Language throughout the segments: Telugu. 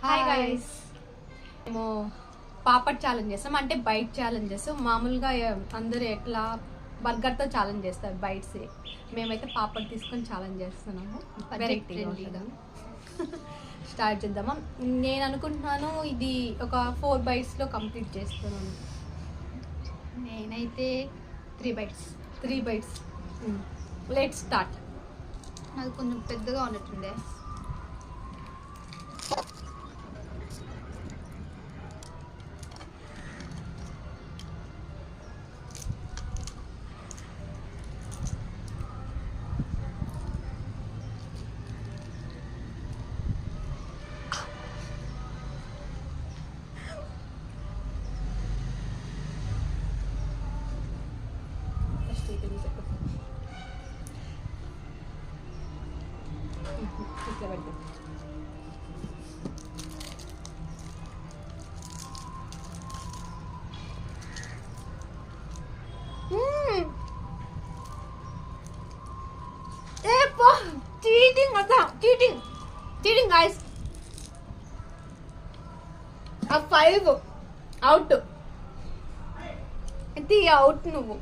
హాయ్ గైస్, మేము పాపడ్ ఛాలెంజ్ చేస్తాం. అంటే బైట్ ఛాలెంజ్ చేస్తాం. మామూలుగా అందరూ ఎట్లా బర్గర్తో ఛాలెంజ్ చేస్తారు బైట్స్, మేమైతే పాపడ్ తీసుకొని ఛాలెంజ్ చేస్తున్నాము. వెరైటీగా స్టార్ట్ చేద్దామా? నేను అనుకుంటున్నాను ఇది ఒక 4 bites కంప్లీట్ చేస్తున్నాను. నేనైతే 3 bites. Let's start. అది కొంచెం పెద్దగా ఉన్నట్టుండే. ఇట్లా పెడతాం. చీటింగ్ అదా, చీటింగ్ గాయ్స్. ఆ 5 అవుట్, ఇది అవుట్. నువ్వు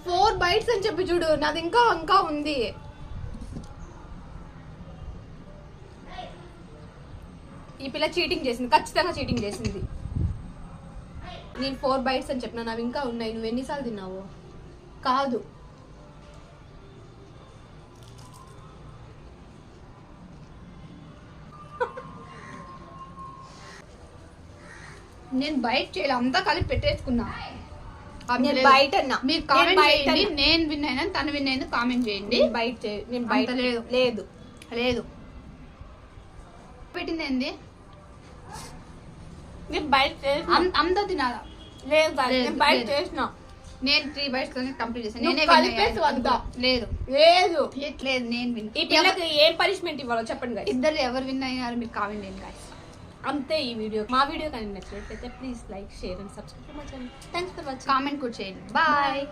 4 bites అని చెప్పి చూడు, నాది ఇంకా ఉంది. ఈ పిల్ల చీటింగ్ చేసింది, ఖచ్చితంగా చీటింగ్ చేసింది. నేను 4 bites అని చెప్పినా, నావి ఇంకా ఉన్నాయి. నువ్వు ఎన్నిసార్లు తిన్నావు? కాదు, నేను బైట్ చేయాలి, అంతా కలిపి పెట్టేసుకున్నా. నేను బయట అన్నా. మీరు కామెంట్ చేయండి, నేను విన్ అయినా తను విన్ అయినా కామెంట్ చేయండి. నేను బయట లేదు లేదు పెట్టింది ఏంది? నేను బయట అంతా తినాలా? లేదు, నేను బయట చేసిన. నేను 3 bites కంప్లీట్ చేశాను. నువ్వు నేనే కలిపేసి వద్దా? లేదు లేదు లేదు నేను విన్. ఈ పిల్లకి ఏం పనిష్మెంట్ ఇవ్వాలో చెప్పండి guys. ఇద్దరు ఎవరు విన్ అయినారు మీరు కామెంట్ చేయండి guys. అంతే. ఈ వీడియో, మా వీడియో కానీ నచ్చినట్లయితే please like, share and subscribe my channel. Thanks for watching. Comment కూడా చేయండి. బాయ్.